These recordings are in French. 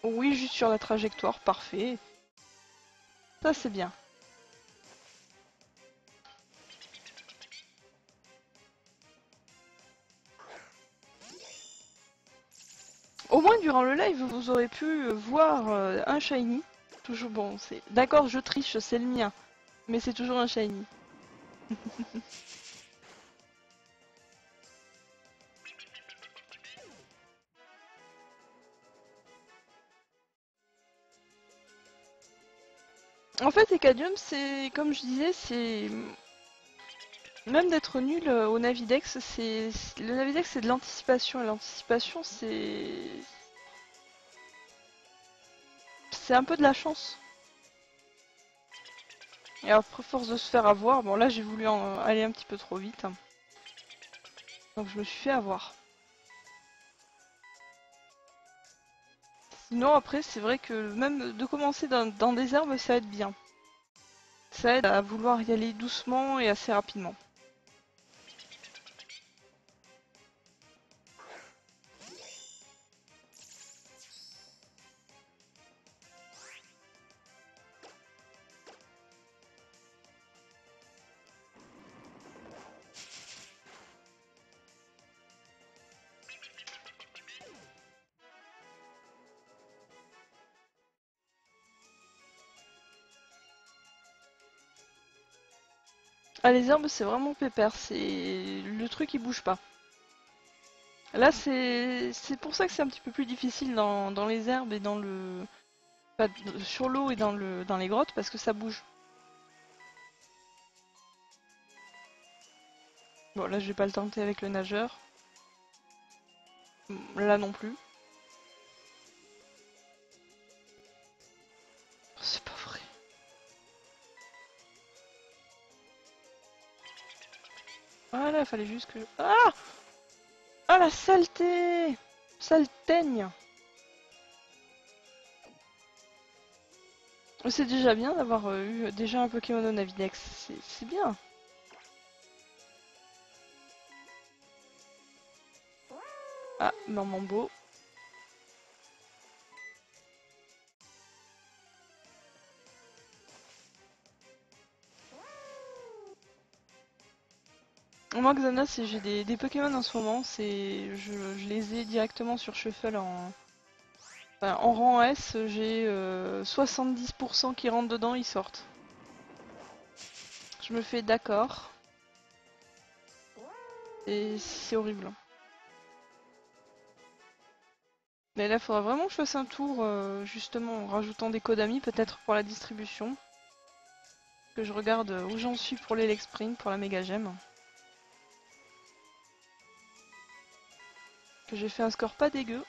Oui, juste sur la trajectoire, parfait. Ça c'est bien. Au moins durant le live, vous aurez pu voir un shiny. Toujours bon, c'est... D'accord, je triche, c'est le mien. Mais c'est toujours un shiny. En fait, Ecadium, c'est... Comme je disais, c'est... Même d'être nul au Navidex, c'est... Le Navidex, c'est de l'anticipation. Et l'anticipation, c'est... C'est un peu de la chance. Et après, force de se faire avoir... Bon, là, j'ai voulu aller un petit peu trop vite. Donc, je me suis fait avoir. Sinon, après, c'est vrai que même de commencer dans des herbes, ça aide bien. Ça aide à vouloir y aller doucement et assez rapidement. Ah, les herbes, c'est vraiment pépère. C'est le truc qui bouge pas. Là, c'est pour ça que c'est un petit peu plus difficile dans les herbes et dans le... Enfin, sur l'eau et dans les grottes, parce que ça bouge. Bon, là, je vais pas le tenter avec le nageur. Là non plus. C'est pas vrai. Voilà, fallait juste que... Ah! Ah, la saleté! Salteigne! C'est déjà bien d'avoir eu déjà un Pokémon au Navidex. C'est bien. Ah, Normambo. Moi, Xanas, j'ai des Pokémon en ce moment. Je les ai directement sur Shuffle en... Enfin, en rang S, j'ai 70% qui rentrent dedans, ils sortent. Je me fais d'accord. Et c'est horrible. Mais là, il faudra vraiment que je fasse un tour, justement, en rajoutant des codes amis, peut-être pour la distribution. Que je regarde où j'en suis pour l'Elexprint, pour la Mega Gem. Que j'ai fait un score pas dégueu.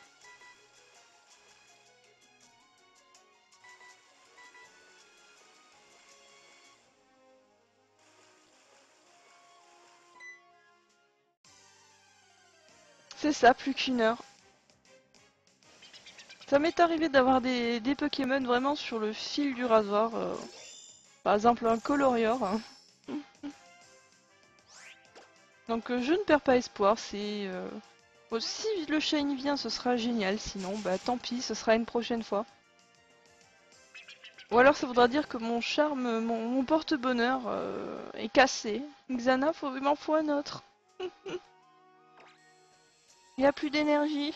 C'est ça, plus qu'une heure. Ça m'est arrivé d'avoir des Pokémon vraiment sur le fil du rasoir. Par exemple, un Colorior. Hein. Donc je ne perds pas espoir, c'est... Bon, si le shiny vient, ce sera génial, sinon, bah tant pis, ce sera une prochaine fois. Ou alors ça voudra dire que mon charme, mon porte-bonheur est cassé. Xana, il m'en faut un autre. Il n'y a plus d'énergie.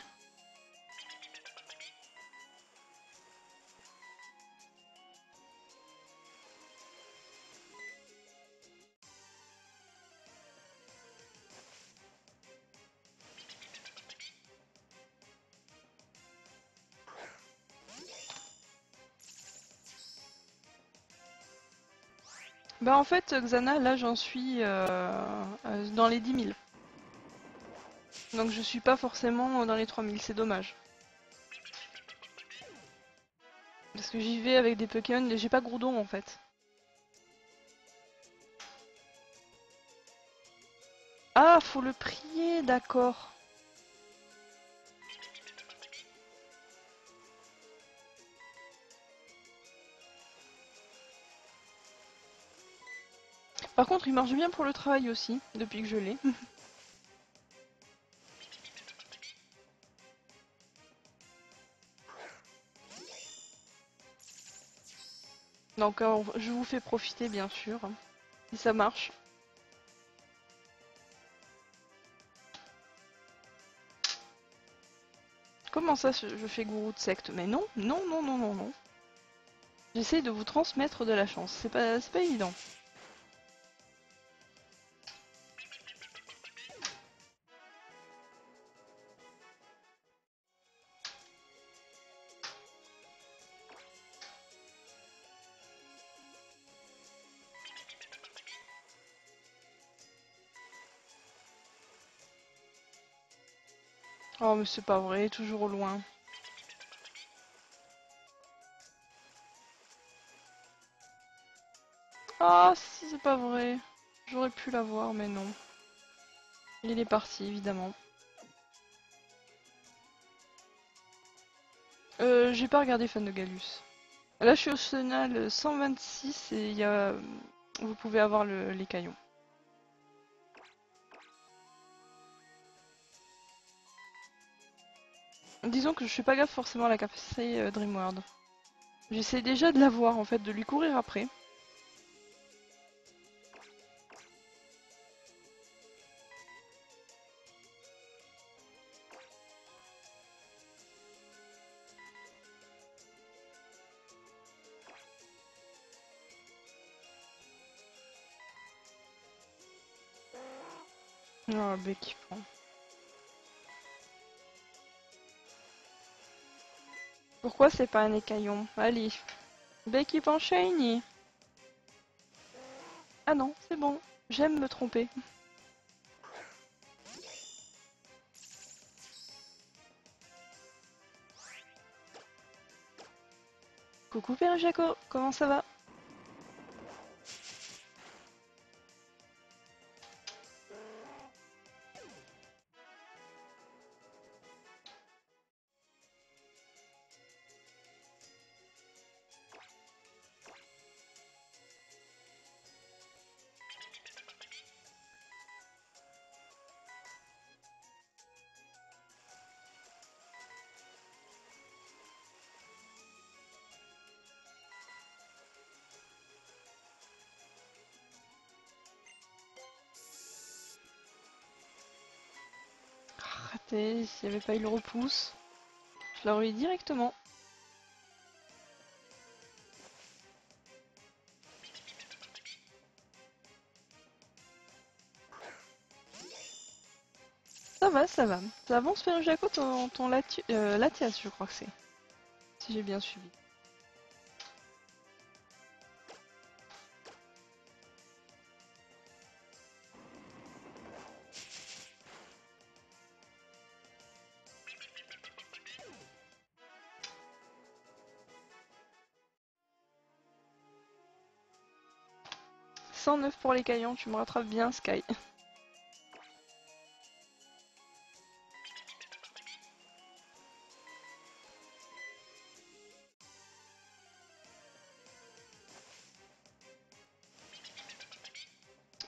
Bah en fait, Xana, là j'en suis dans les 10 000. Donc je suis pas forcément dans les 3000, c'est dommage. Parce que j'y vais avec des Pokémon, j'ai pas Groudon en fait. Ah, faut le prier, d'accord. Par contre, il marche bien pour le travail aussi, depuis que je l'ai. Donc je vous fais profiter bien sûr, si ça marche. Comment ça je fais gourou de secte? Mais non, non, non, non, non, non. J'essaye de vous transmettre de la chance, c'est pas évident. Oh mais c'est pas vrai, toujours au loin. Ah si c'est pas vrai. J'aurais pu l'avoir mais non. Il est parti évidemment. J'ai pas regardé Fan de Galus. Là je suis au chenal 126 et il y a... Vous pouvez avoir les caillons. Disons que je suis pas gaffe forcément à la capacité Dreamworld. J'essaie déjà de la voir en fait, de lui courir après. Oh, bec qui prend. Pourquoi c'est pas un écaillon? Allez. Bec qui prend shiny. Ah non, c'est bon. J'aime me tromper. Coucou Père Jaco, comment ça va? 'S'il n'y avait pas eu le repousse, je l'aurais eu directement. Ça va, ça va. Ça avance Père Jaco, ton Latias, je crois que c'est. Si j'ai bien suivi. « 109 pour les caillons, tu me rattrapes bien Sky. »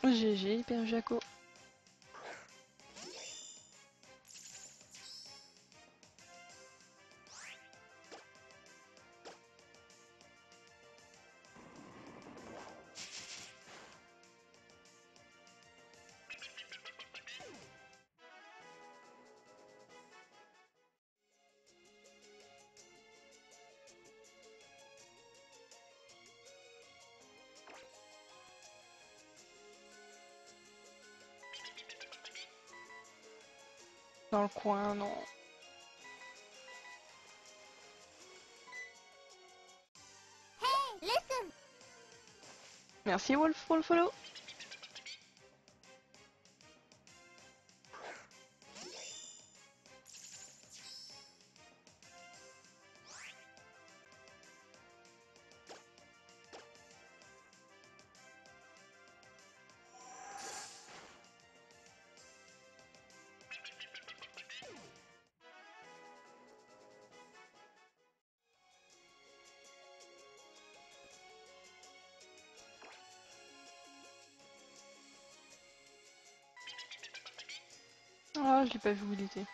GG Père Jaco. Dans le coin, non. Merci Wolf pour le follow. Ah, je l'ai pas vu où il était.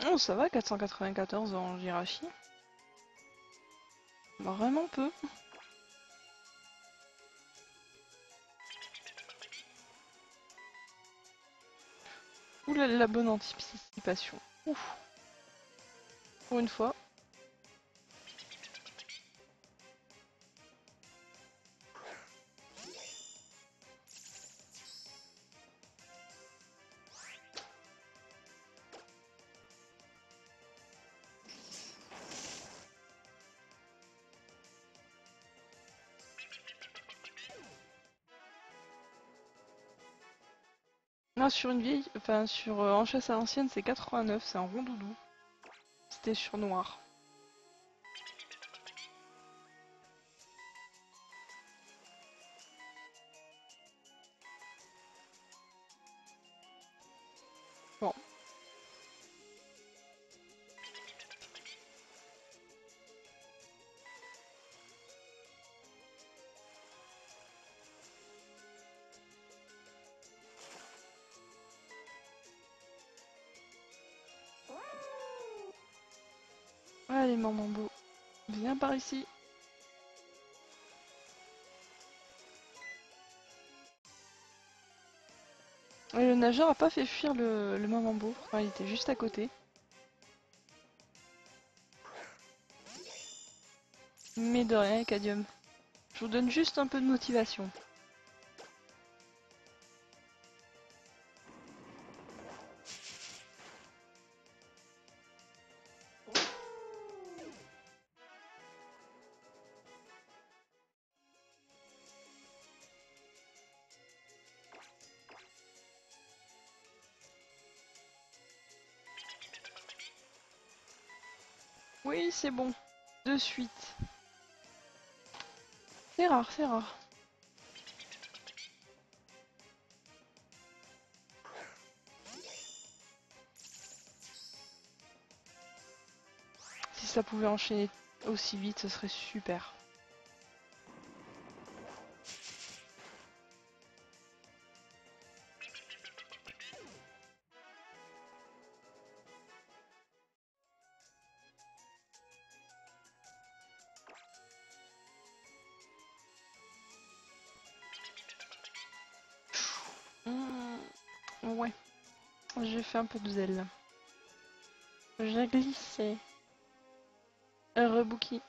Oh, ça va, 494 en Jirachi. Vraiment peu. Ouh là, la bonne anticipation. Ouf. Pour une fois. Non, sur une vieille, enfin sur en chasse à l'ancienne, c'est 89, c'est un rond doudou. C'était sur noir. Bon. Allez, maman beau, viens par ici. Et le nageur a pas fait fuir le maman beau, enfin, il était juste à côté. Mais de rien, Cadium. Je vous donne juste un peu de motivation. Oui, c'est bon. De suite. C'est rare, c'est rare. Si ça pouvait enchaîner aussi vite, ce serait super. Ouais, j'ai fait un peu de zèle. J'ai glissé. Rebookie.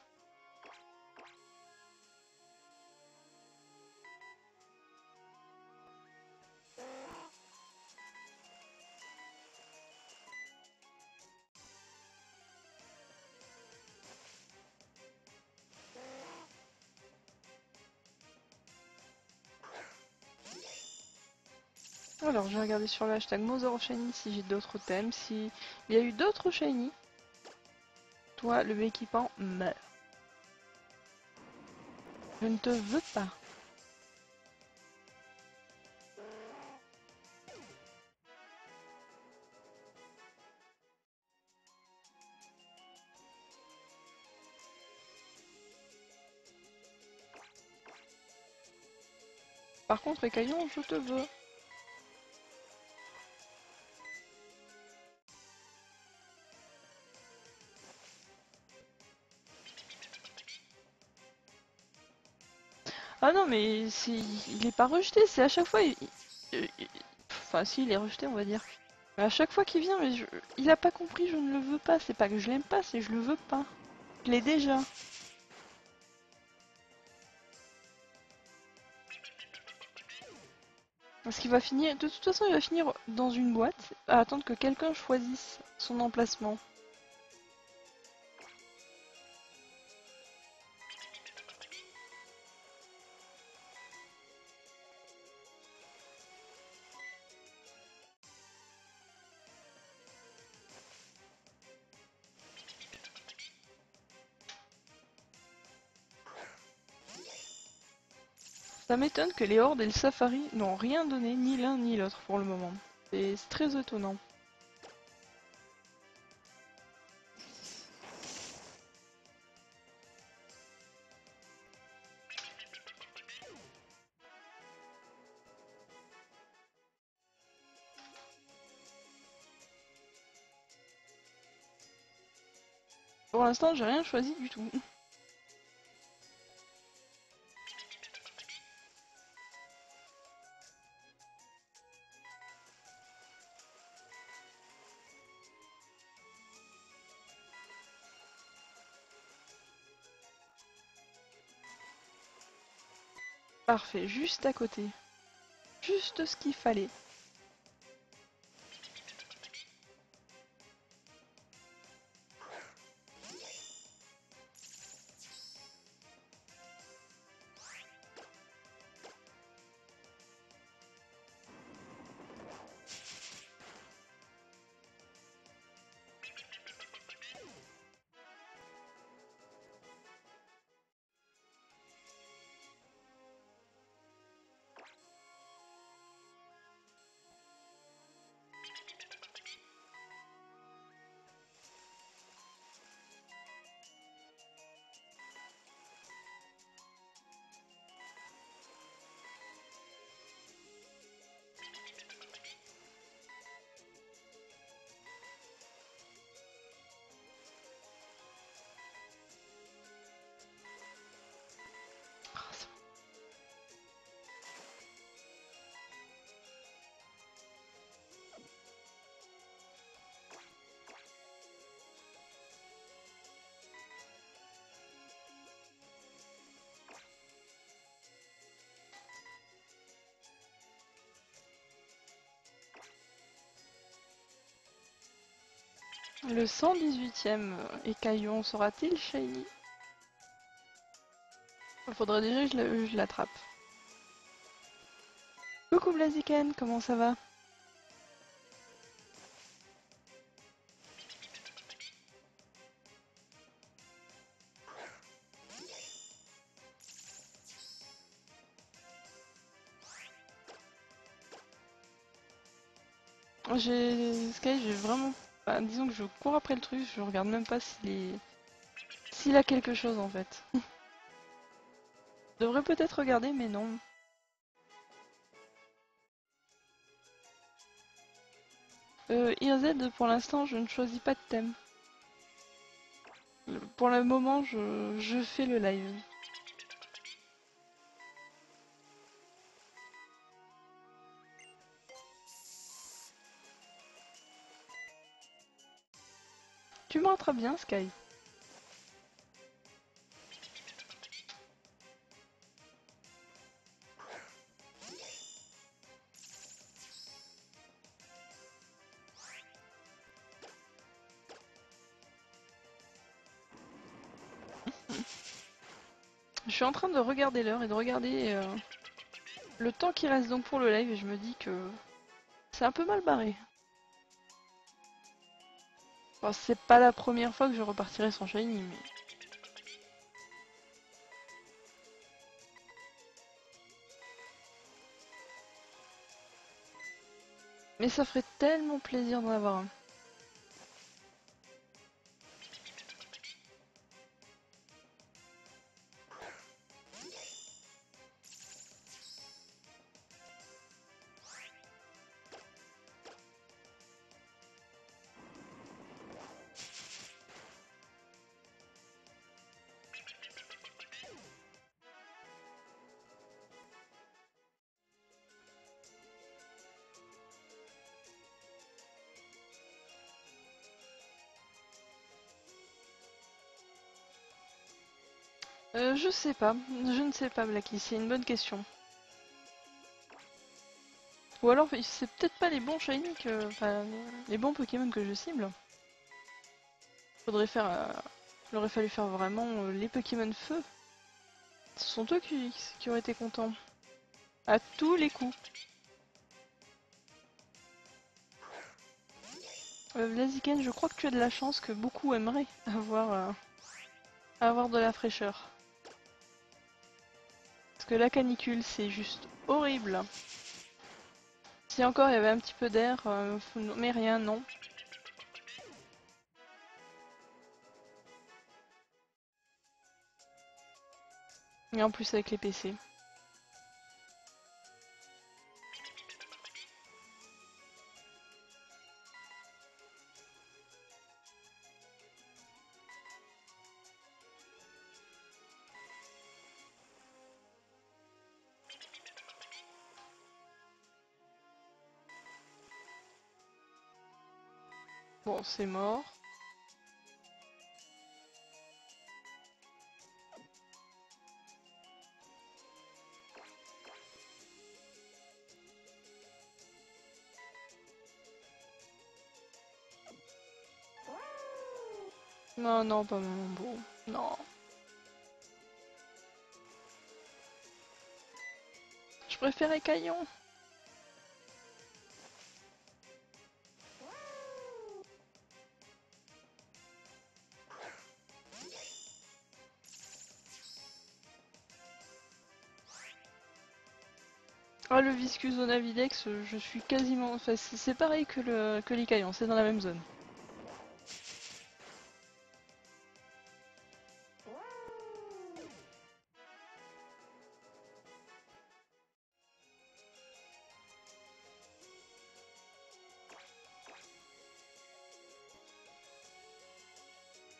Alors, je vais regarder sur le hashtag Mother Shiny si j'ai d'autres thèmes. Si il y a eu d'autres Shiny, toi, le équipant meurt. Je ne te veux pas. Par contre, Écaillon, je te veux. Ah non, mais il est pas rejeté, c'est à chaque fois. Enfin, si, il est rejeté, on va dire. Mais à chaque fois qu'il vient, mais il a pas compris, je ne le veux pas. C'est pas que je l'aime pas, c'est que je le veux pas. Je l'ai déjà. Parce qu'il va finir. De toute façon, il va finir dans une boîte à attendre que quelqu'un choisisse son emplacement. Ça m'étonne que les hordes et le safari n'ont rien donné, ni l'un ni l'autre pour le moment. C'est très étonnant. Pour l'instant, j'ai rien choisi du tout. Parfait, juste à côté. Juste ce qu'il fallait. Le 118e écaillon sera-t-il shiny? Faudrait déjà que je l'attrape. Coucou Blaziken, comment ça va? Sky, j'ai vraiment... Bah, disons que je cours après le truc, je regarde même pas s'il a quelque chose en fait. Je devrais peut-être regarder, mais non. IRZ, pour l'instant, je ne choisis pas de thème. Pour le moment, je fais le live. Tu me rattrapes bien, Sky. Je suis en train de regarder l'heure et de regarder le temps qui reste donc pour le live et je me dis que c'est un peu mal barré. Enfin, c'est pas la première fois que je repartirai sans shiny, mais... Mais ça ferait tellement plaisir d'en avoir un. Je sais pas, je ne sais pas Blacky, c'est une bonne question. Ou alors c'est peut-être pas les bons shiny que... Enfin, les bons Pokémon que je cible. Faudrait faire... Il aurait fallu faire vraiment les Pokémon feu. Ce sont eux qui auraient été contents. À tous les coups. Blaziken, je crois que tu as de la chance que beaucoup aimeraient avoir de la fraîcheur. Parce que la canicule, c'est juste horrible. Si encore il y avait un petit peu d'air, mais rien, non. Et en plus avec les PC. Bon, c'est mort. Non, non, pas mon beau. Non. Je préférais Caillon. Ah, le Viscus Zonavidex, je suis quasiment... Enfin, c'est pareil que les Caillons, c'est dans la même zone.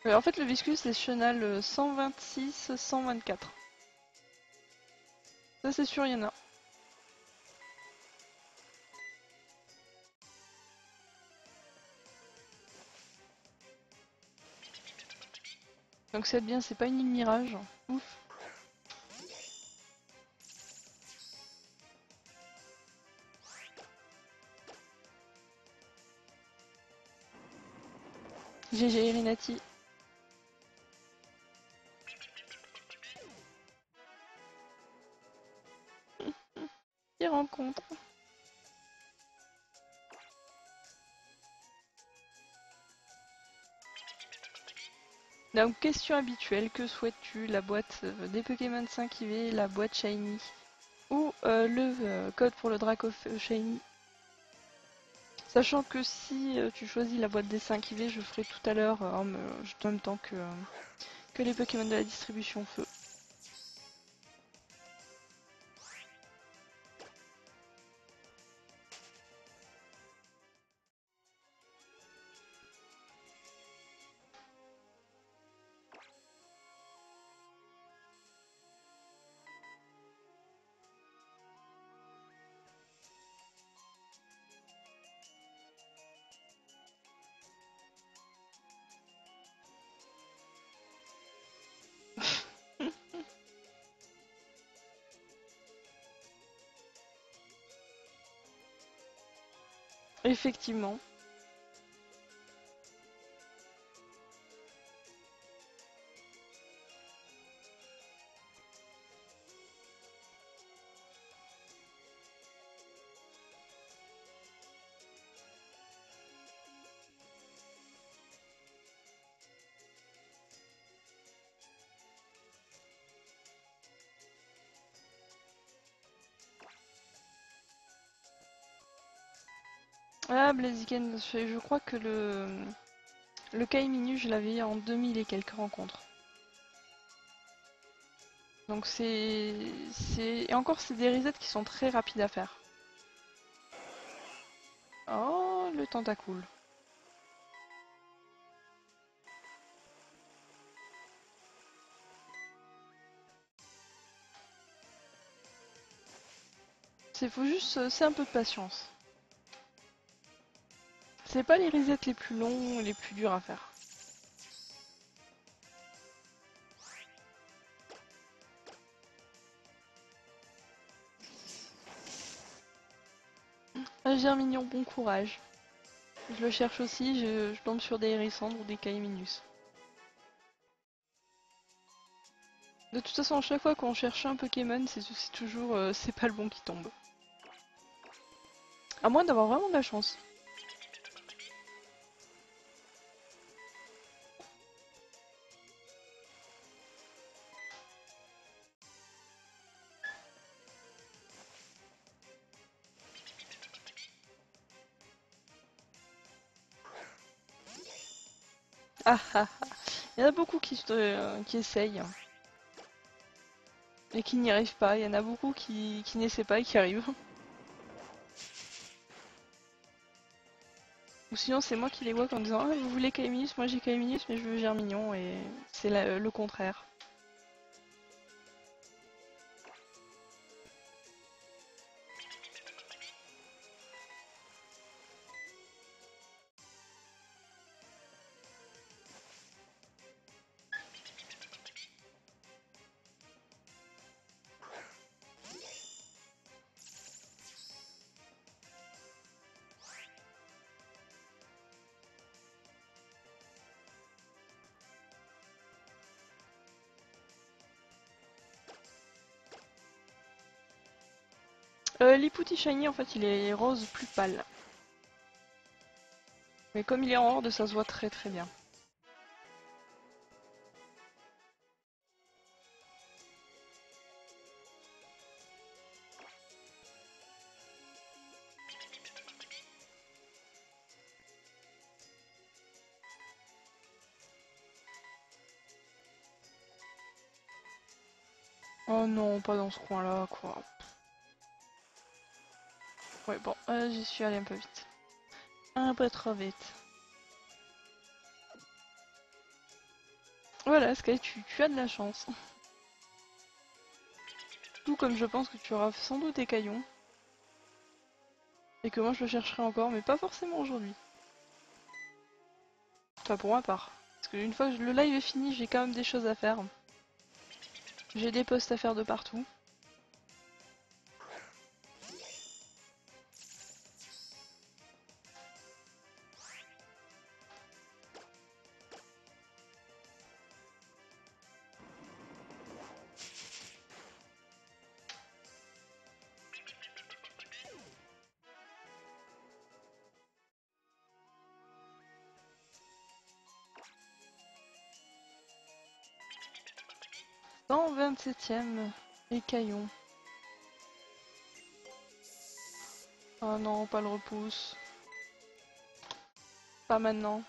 En fait, le Viscus, c'est chenal 126, 124. Ça, c'est sûr, il y en a. Donc c'est bien, c'est pas une île mirage. Ouf. GG Rinati. Qui rencontre. Donc question habituelle, que souhaites-tu? La boîte des Pokémon 5 IV, la boîte Shiny ou le code pour le Draco Shiny? Sachant que si tu choisis la boîte des 5 IV, je ferai tout à l'heure en même temps que les Pokémon de la distribution feu. Effectivement. Ah, Blaziken, je crois que le Kaiminu, je l'avais en 2000 et quelques rencontres. Donc et encore, c'est des resets qui sont très rapides à faire. Oh, le tentacool. Faut juste, c'est un peu de patience. C'est pas les resets les plus longs, les plus durs à faire. Un Germignon, bon courage. Je le cherche aussi, je tombe sur des hérissandres ou des Caiminus. De toute façon, à chaque fois qu'on cherche un Pokémon, c'est toujours c'est pas le bon qui tombe. À moins d'avoir vraiment de la chance. Ah ah ah. Il y en a beaucoup qui essayent et qui n'y arrivent pas. Il y en a beaucoup qui n'essaient pas et qui arrivent. Ou sinon c'est moi qui les vois en disant ah, vous voulez Caiminus, moi j'ai Caiminus mais je veux Germignon et c'est le contraire. L'Ipouti Shiny, en fait, il est rose plus pâle. Mais comme il est en horde, ça se voit très très bien. Oh non, pas dans ce coin-là, quoi. Ouais, bon, j'y suis allé un peu vite. Un peu trop vite. Voilà, Sky, tu as de la chance. Tout comme je pense que tu auras sans doute des caillons. Et que moi je le chercherai encore, mais pas forcément aujourd'hui. Enfin, pour ma part. Parce qu'une fois que le live est fini, j'ai quand même des choses à faire. J'ai des posts à faire de partout. Dans 27ème, les caillons. Oh non, pas le repousse. Pas maintenant.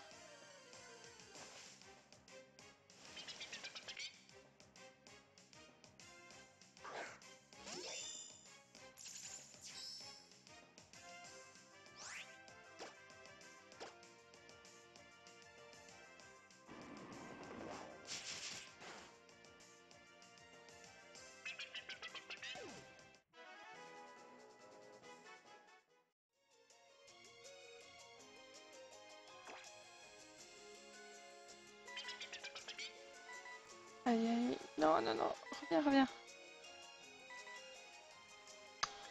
Aïe aïe. Non, non, non. Reviens, reviens.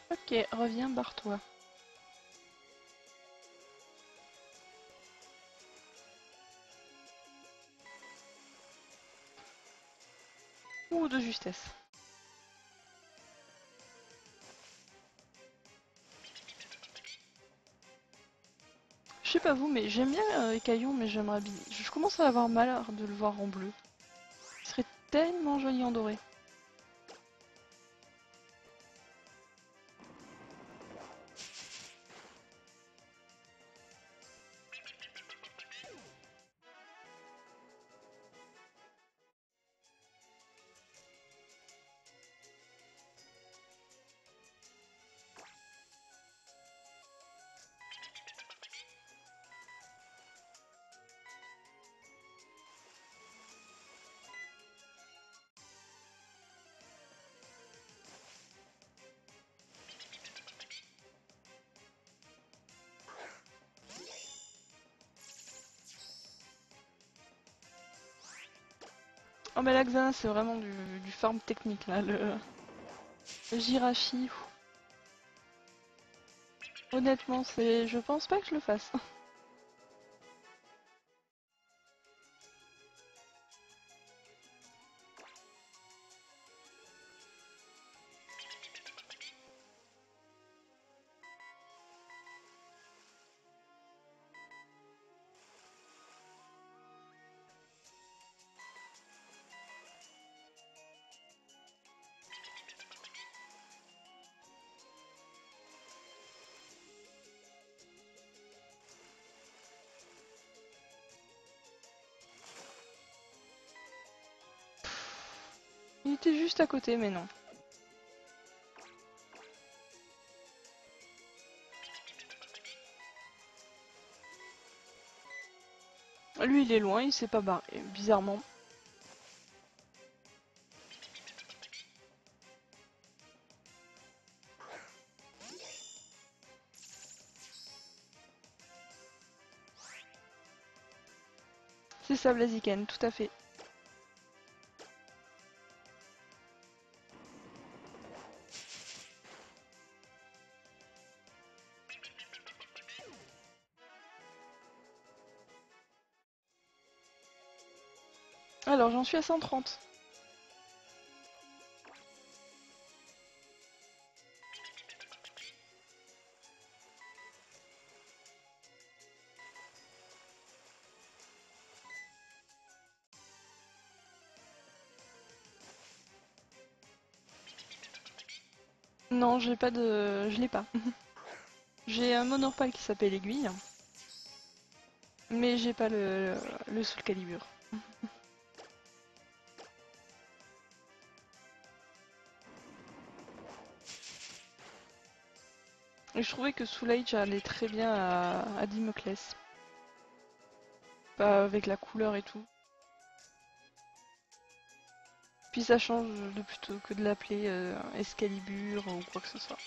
Ok, reviens, barre-toi. Ouh, de justesse. Je sais pas vous, mais j'aime bien les caillons, mais j'aimerais bien. Je commence à avoir mal de le voir en bleu. Il serait tellement joli en doré. Oh mais l'Axana c'est vraiment du farm technique là, le Jirachi. Honnêtement, je pense pas que je le fasse. Il était juste à côté, mais non. Lui il est loin, il s'est pas barré, bizarrement. C'est ça Blaziken, tout à fait. Alors j'en suis à 130. Non, j'ai pas de... Je l'ai pas. J'ai un monorbal qui s'appelle Aiguille, mais j'ai pas le Soul Calibur. Et je trouvais que Soul Age allait très bien à Dimoclès. Pas avec la couleur et tout. Puis ça change de plutôt que de l'appeler Excalibur ou quoi que ce soit.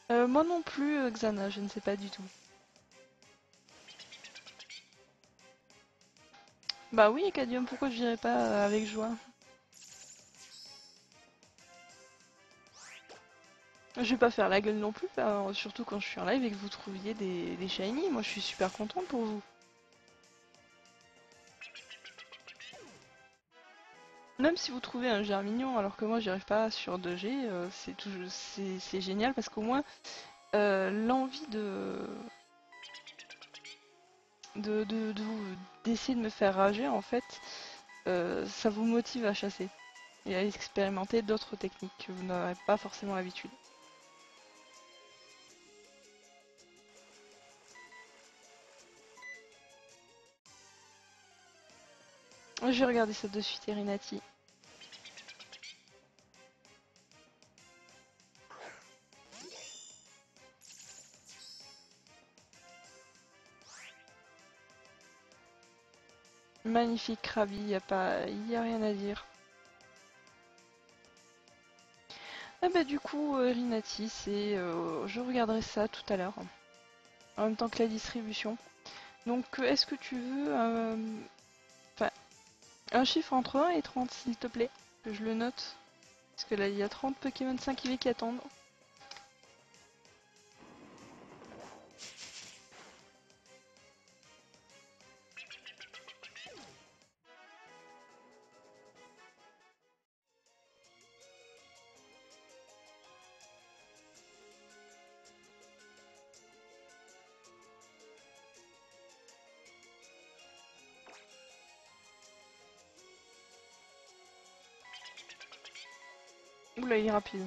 Moi non plus, Xana, je ne sais pas du tout. Bah oui, Cadium, pourquoi je dirais pas avec joie? Je vais pas faire la gueule non plus, surtout quand je suis en live et que vous trouviez des shiny. Moi je suis super contente pour vous. Même si vous trouvez un Germignon alors que moi j'y arrive pas sur 2G, c'est génial parce qu'au moins l'envie d'essayer de me faire rager en fait, ça vous motive à chasser et à expérimenter d'autres techniques que vous n'aurez pas forcément l'habitude. Je vais regarder ça de suite, Erinati. Magnifique Krabi, y a rien à dire. Ah bah du coup, Erinati, je regarderai ça tout à l'heure, en même temps que la distribution. Donc est-ce que tu veux enfin, un chiffre entre 1 et 30 s'il te plaît, que je le note. Parce que là il y a 30 Pokémon 5IV qui attendent. Oula, il est rapide.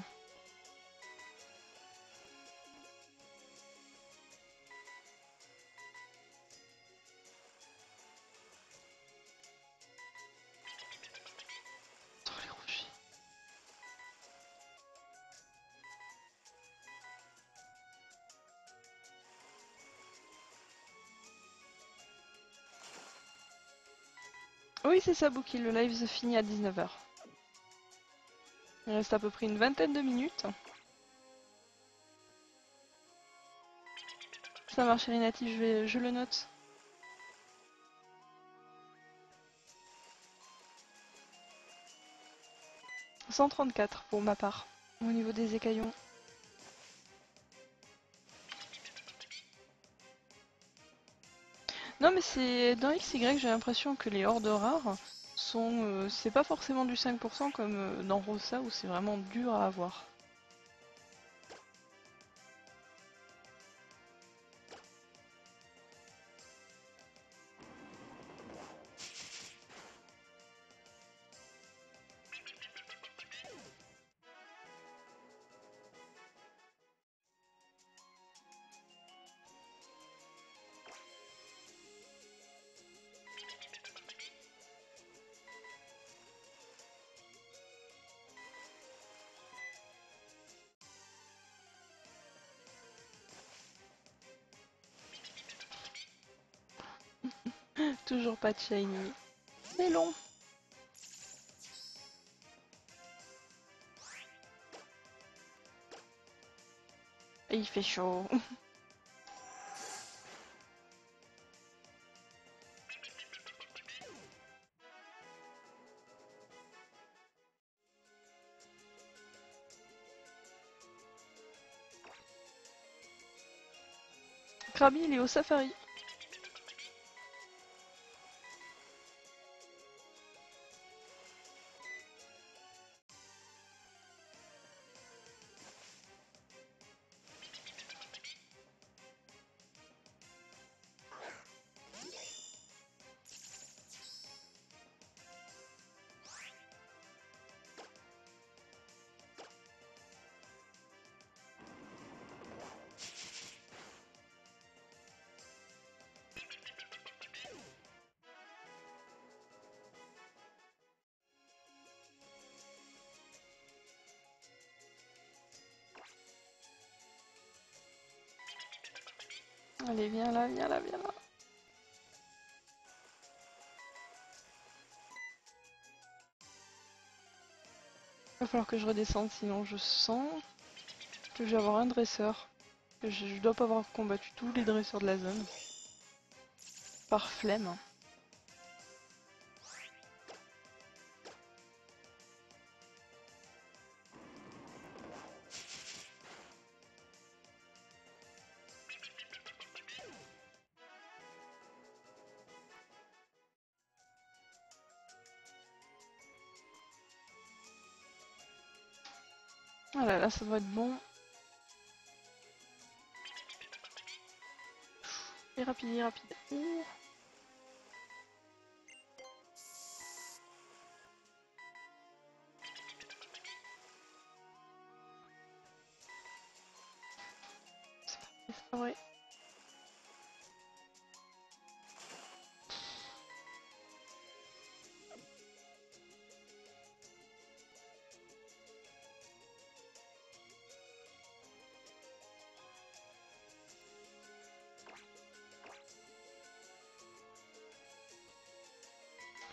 Oh, les rochers. Oui c'est ça Bookie, le live se finit à 19h. Il reste à peu près une vingtaine de minutes. Ça marche Erinati, je le note. 134 pour ma part, au niveau des écaillons. Non mais c'est dans XY j'ai l'impression que les hordes rares sont... c'est pas forcément du 5% comme dans Rosa où c'est vraiment dur à avoir. Toujours pas de shiny. C'est long. Et il fait chaud. Krabi il est au safari. Allez, viens là, viens là, viens là. Il va falloir que je redescende, sinon je sens que je vais avoir un dresseur. Je dois pas avoir combattu tous les dresseurs de la zone. Par flemme. Voilà, là ça doit être bon. Et rapide, et rapide. Ouh. C'est pas vrai.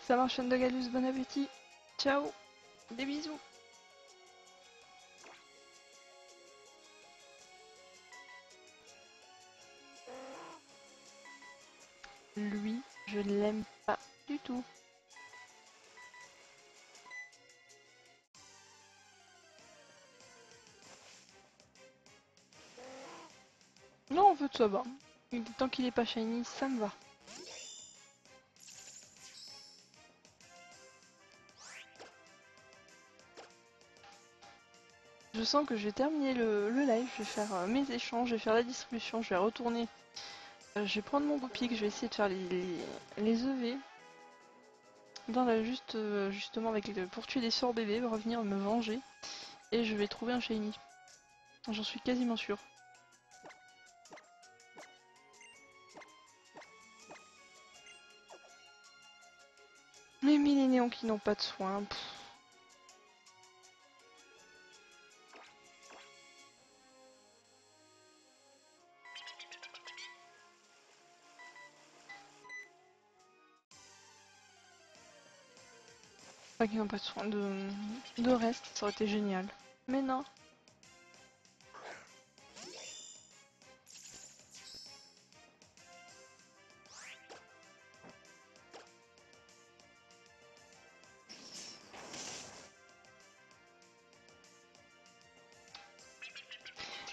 Ça marche, de Galus, bon appétit. Ciao, des bisous. Lui, je l'aime pas du tout. Non, en fait, ça va. Tant qu'il est pas shiny, ça me va. Je sens que je vais terminer le live, je vais faire mes échanges, je vais faire la distribution, je vais retourner. Je vais prendre mon gouppic, je vais essayer de faire les EV. Justement pour tuer des sorts bébés, revenir me venger. Et je vais trouver un shiny. J'en suis quasiment sûre. Les milléniaux qui n'ont pas de soins. Pas qu'ils n'ont pas de soins de reste, ça aurait été génial. Mais non.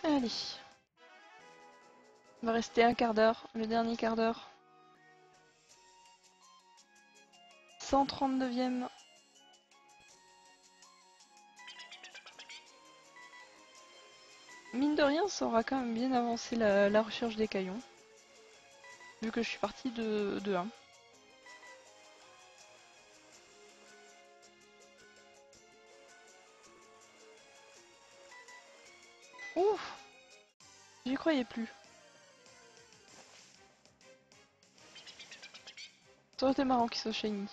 Allez. Il va rester un quart d'heure, le dernier quart d'heure. 139e. Mine de rien, ça aura quand même bien avancé la recherche des caillons. Vu que je suis partie de 1. Ouf! J'y croyais plus. Ça aurait été marrant qu'il soit shiny.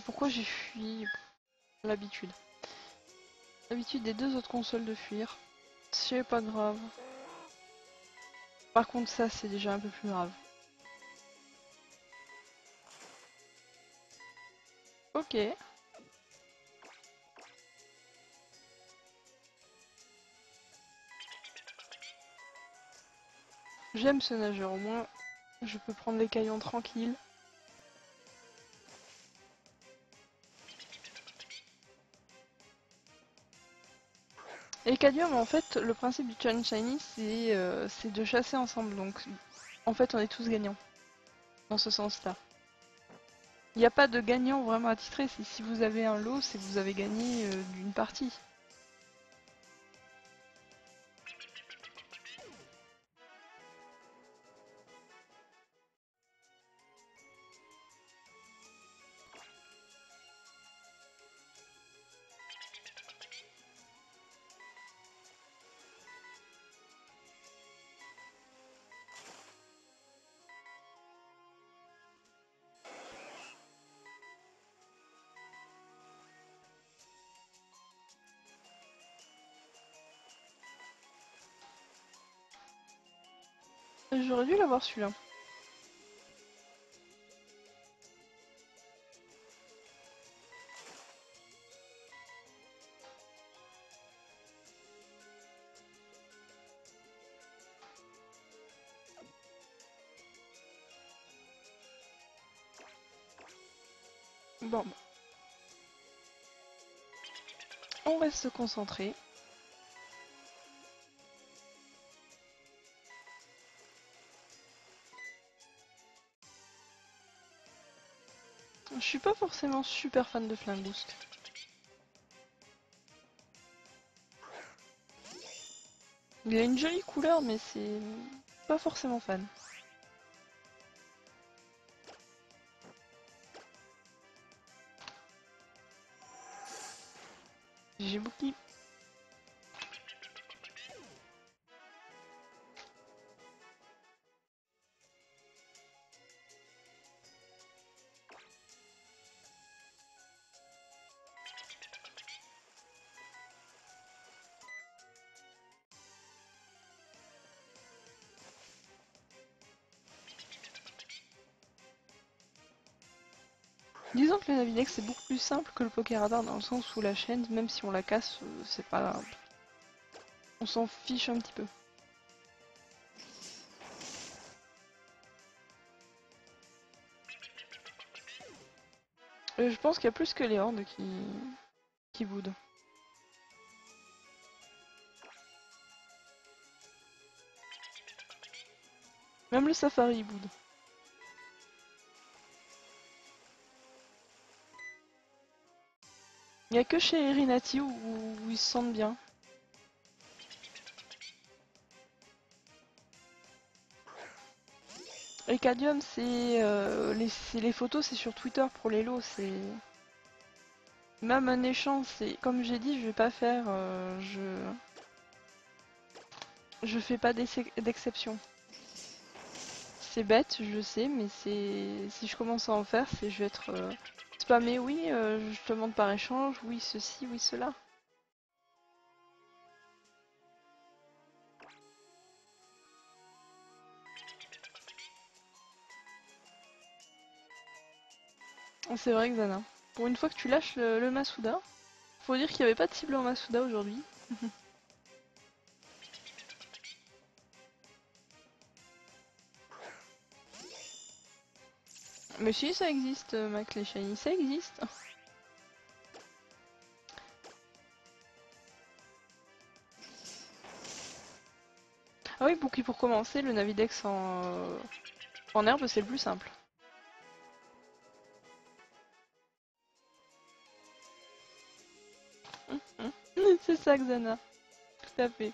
Pourquoi j'ai fui? L'habitude. L'habitude des deux autres consoles de fuir. C'est pas grave. Par contre ça c'est déjà un peu plus grave. Ok. J'aime ce nageur, au moins je peux prendre les caillons tranquilles. Et Cadium, en fait, le principe du challenge shiny, c'est de chasser ensemble. Donc, en fait, on est tous gagnants. Dans ce sens-là. Il n'y a pas de gagnant vraiment attitré. Si vous avez un lot, c'est que vous avez gagné d'une partie. J'aurais dû l'avoir celui-là. Bon, on reste se concentrer. Je suis pas forcément super fan de Flingboost. Il a une jolie couleur, mais c'est pas forcément fan. J'ai beaucoup. Disons que le Navidex c'est beaucoup plus simple que le Pokéradar dans le sens où la chaîne, même si on la casse, c'est pas... On s'en fiche un petit peu. Je pense qu'il y a plus que les hordes qui boudent. Même le safari boude. Il n'y a que chez Rinati où ils se sentent bien. Ecadium, c'est les photos, c'est sur Twitter pour les lots. C'est même un échange. C'est comme j'ai dit, je vais pas faire. Je fais pas d'exception. C'est bête, je sais, mais c'est si je commence à en faire, c'est je vais être spammé. Oui, je te demande par échange. Oui, ceci, oui, cela. C'est vrai, Xana. Pour une fois que tu lâches le Masuda, faut dire qu'il n'y avait pas de cible en Masuda aujourd'hui. Mais si, ça existe, Mac, les shiny, ça existe. Ah oui, pour commencer, le Navidex en herbe, c'est le plus simple. C'est ça, Xana. Tout à fait.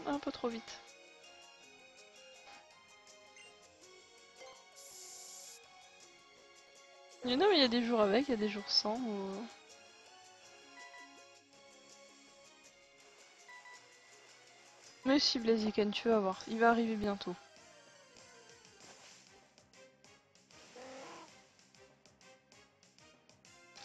Un peu trop vite. Mais non, mais il y a des jours avec, il y a des jours sans. Mais si, Blaziken, tu vas voir, il va arriver bientôt.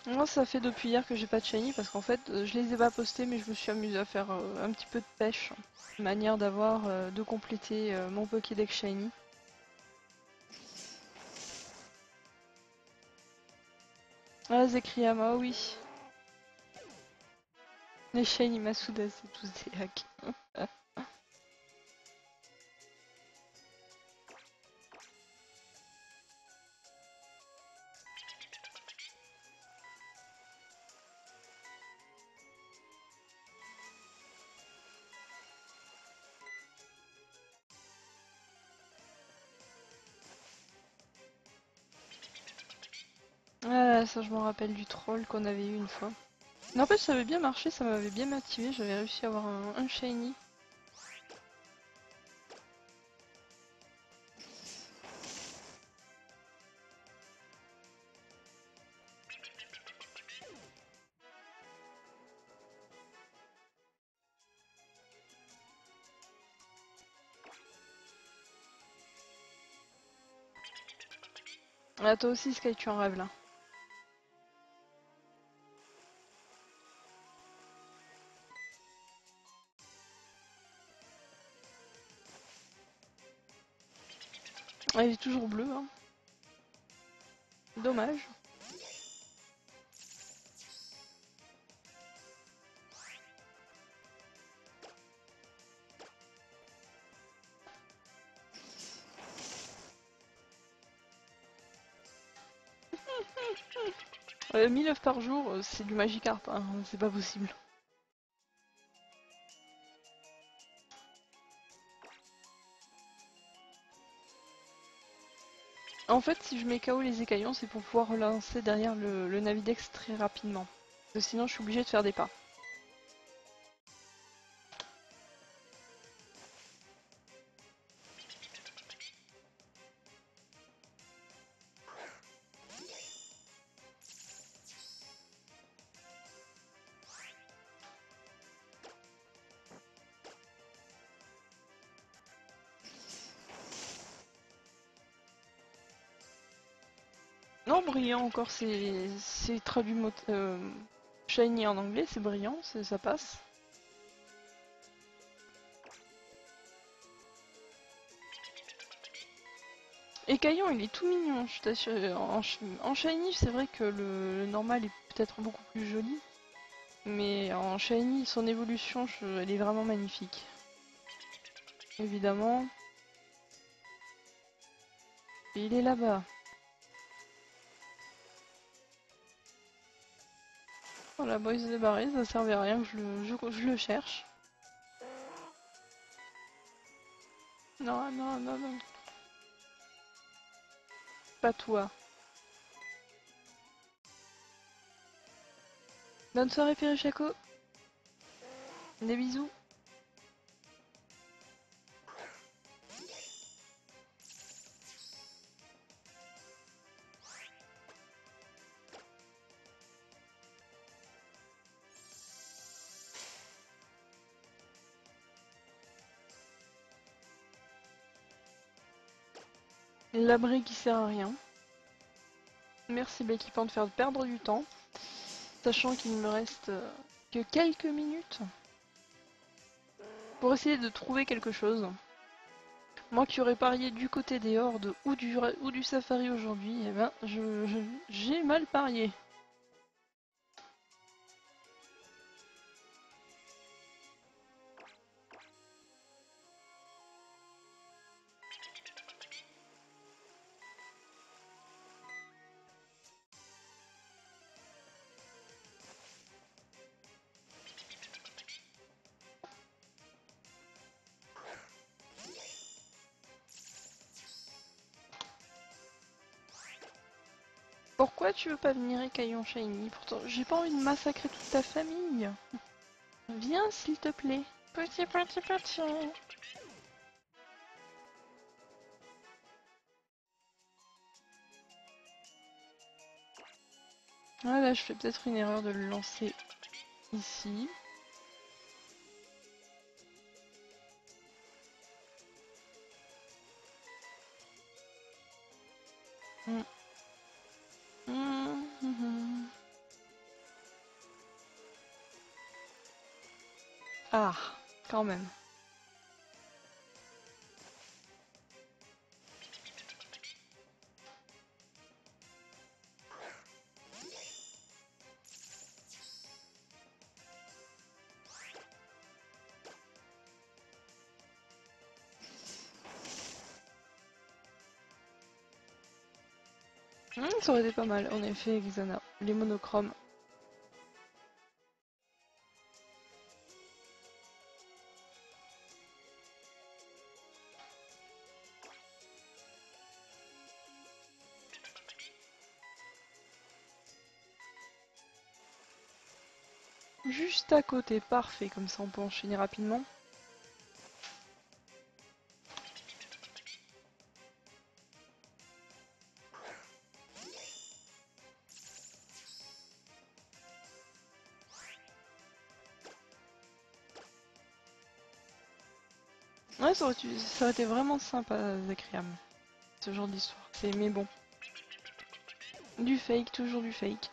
Moi, ça fait depuis hier que j'ai pas de shiny parce qu'en fait, je les ai pas postés, mais je me suis amusée à faire un petit peu de pêche. Une manière d'avoir, de compléter mon Pokédex shiny. Ah, Zekriyama, oui. Les shiny Masuda, c'est tous des hacks. Ah, ça, je m'en rappelle du troll qu'on avait eu une fois. N'empêche, ça avait bien marché, ça m'avait bien motivé, j'avais réussi à avoir un shiny. Ah, toi aussi, Sky, tu en rêves là. Elle est toujours bleue, hein. Dommage. 1000 œufs par jour, c'est du Magikarp, hein, c'est pas possible. En fait, si je mets KO les écaillons, c'est pour pouvoir relancer derrière le Navidex très rapidement. Parce que sinon, je suis obligée de faire des pas. Non, brillant encore, c'est traduit shiny en anglais, c'est brillant, ça passe. Écaillon, il est tout mignon, je t'assure. En shiny, c'est vrai que le normal est peut-être beaucoup plus joli. Mais en shiny, son évolution, elle est vraiment magnifique. Évidemment. Et il est là-bas. Voilà, Boys de barré, ça servait à rien que je le cherche. Non, non, non, non. Pas toi. Bonne soirée, Périchaco. Des bisous. L'abri qui sert à rien. Merci Becky de faire perdre du temps. Sachant qu'il ne me reste que quelques minutes pour essayer de trouver quelque chose. Moi qui aurais parié du côté des hordes ou du safari aujourd'hui, eh ben j'ai mal parié. Pourquoi tu veux pas venir écaillon shiny? Pourtant, j'ai pas envie de massacrer toute ta famille. Viens s'il te plaît. Petit, petit, petit. Ah là, je fais peut-être une erreur de le lancer ici. Mm. Mm. Ah, quand même. Ça aurait été pas mal, en effet, Xana. Les monochromes. Juste à côté, parfait, comme ça on peut enchaîner rapidement. Ouais, ça aurait été vraiment sympa, Zakriam. Ce genre d'histoire. Mais bon. Du fake, toujours du fake.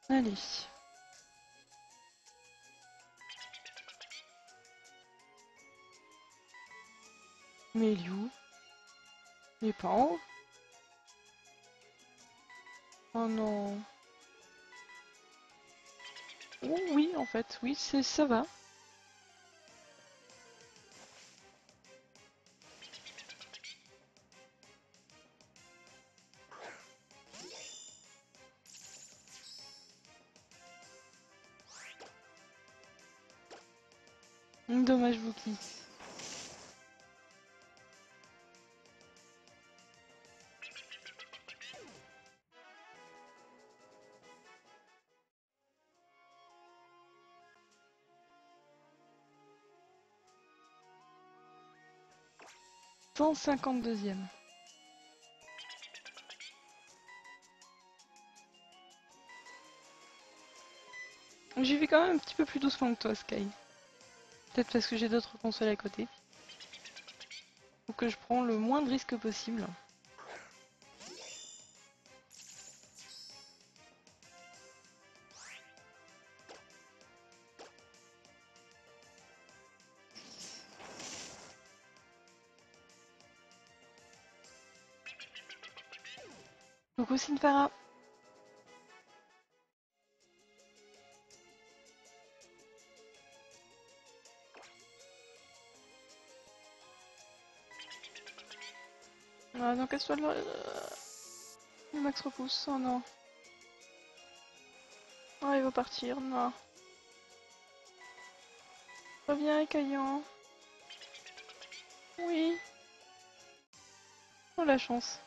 Allez. Mais il est où? Il est pas en haut? Oh non. Oh oui, en fait, oui, ça va. Dommage, Wookie. Cent 152e. J'y vais quand même un petit peu plus doucement que toi, Sky. Peut-être parce que j'ai d'autres consoles à côté. Ou que je prends le moins de risques possible. Coucou Sinfara. Ah non, casse-toi le Max repousse. Oh non. Oh, il va partir. Non. Reviens, Écaillant. Oui. Oh la chance.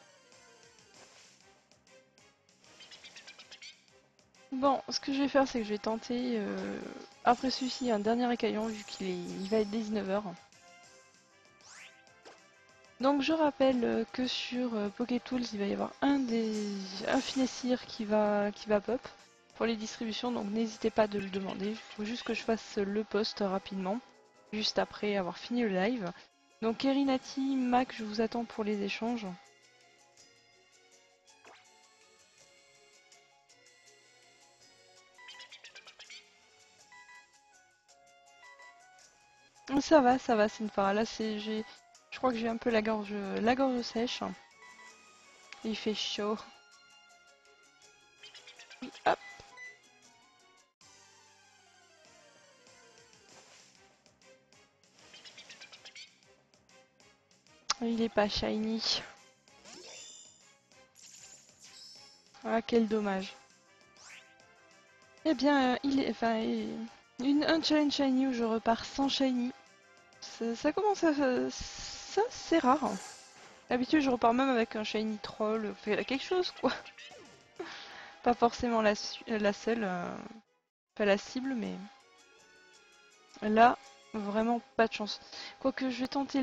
Bon, ce que je vais faire, c'est que je vais tenter, après celui-ci, un dernier écaillon, vu il va être 19h. Donc je rappelle que sur PokéTools, il va y avoir un Finessir qui va pop pour les distributions, donc n'hésitez pas de le demander. Il faut juste que je fasse le post rapidement, juste après avoir fini le live. Donc Erinati, Mac, je vous attends pour les échanges. Ça va, c'est une part. Là, je crois que j'ai un peu la gorge sèche. Il fait chaud. Hop. Il est pas shiny. Ah, quel dommage. Eh bien, un challenge shiny où je repars sans shiny. Ça commence à... Ça, c'est rare. D'habitude, je repars même avec un shiny troll, quelque chose, quoi. Pas forcément la seule, pas la cible, mais... Là, vraiment pas de chance. Quoique, je vais tenter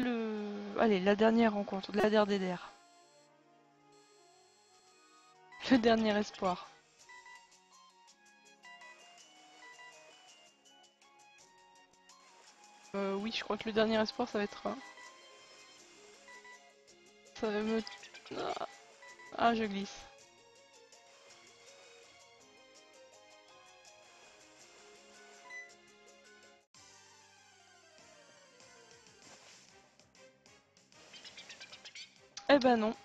Allez, la dernière rencontre, la dernière DDR. Le dernier espoir. Oui, je crois que le dernier espoir, ça va être... Ça va me... Ah, je glisse. Eh ben non.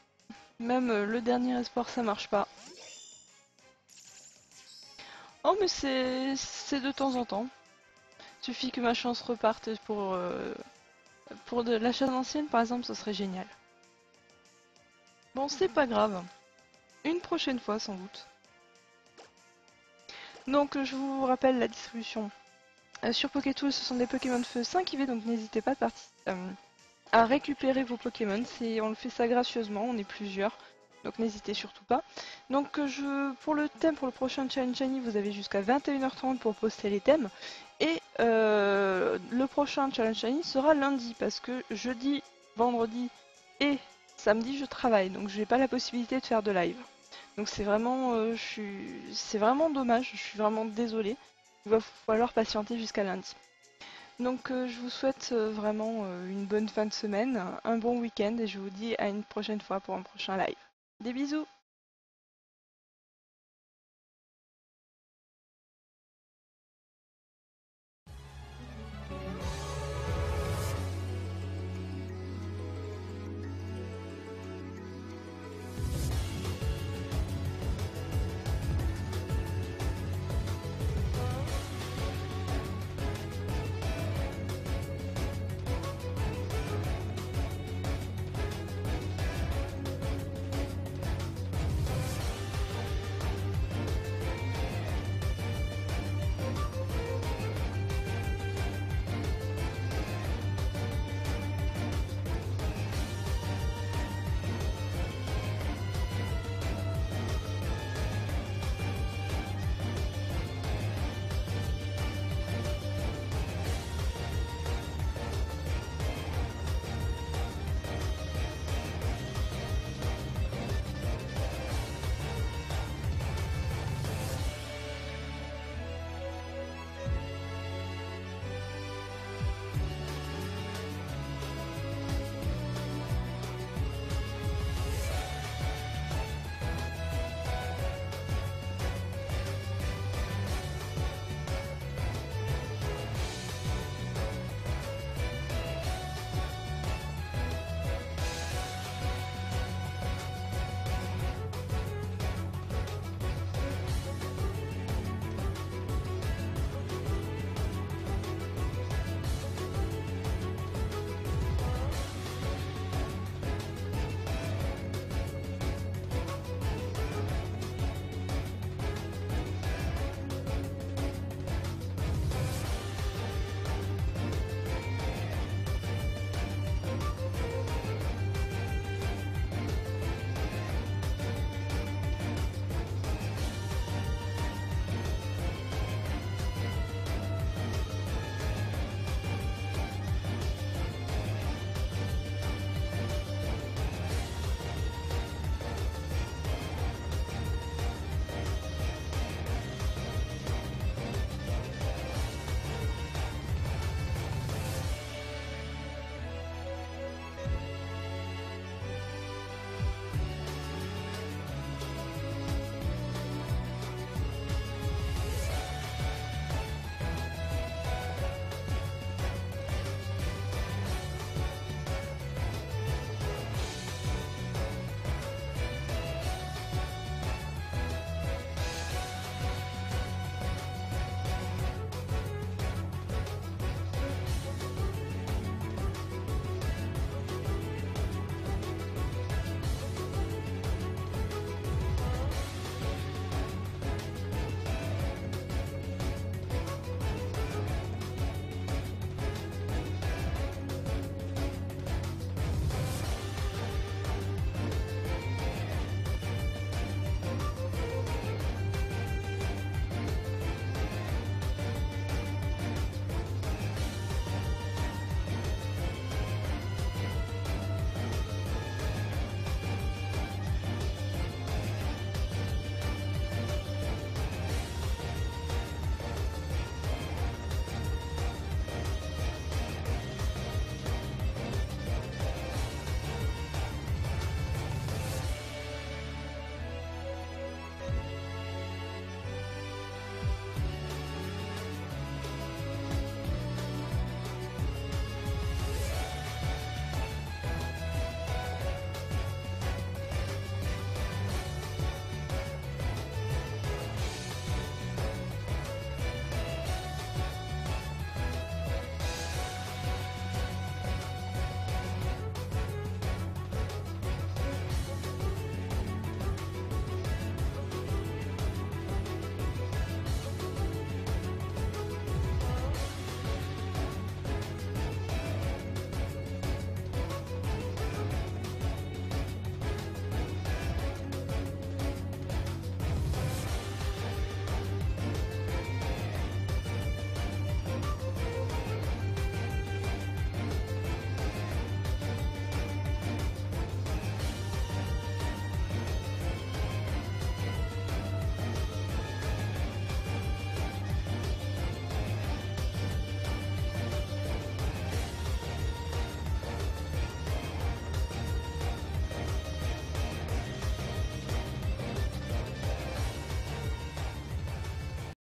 Même le dernier espoir, ça marche pas. Oh, mais c'est de temps en temps. Suffit que ma chance reparte pour de l'achat d'ancienne, par exemple, ce serait génial. Bon, c'est pas grave. Une prochaine fois, sans doute. Donc, je vous rappelle la distribution. Sur PokéTools, ce sont des Pokémon de feu 5 IV, donc n'hésitez pas à récupérer vos Pokémon. On le fait ça gracieusement, on est plusieurs. Donc n'hésitez surtout pas. Donc pour le thème, pour le prochain Challenge Shiny, vous avez jusqu'à 21h30 pour poster les thèmes. Et le prochain Challenge Shiny sera lundi, parce que jeudi, vendredi et samedi, je travaille. Donc je n'ai pas la possibilité de faire de live. Donc c'est vraiment, c'est vraiment dommage, je suis vraiment désolée. Il va falloir patienter jusqu'à lundi. Donc je vous souhaite vraiment une bonne fin de semaine, un bon week-end et je vous dis à une prochaine fois pour un prochain live. Des bisous!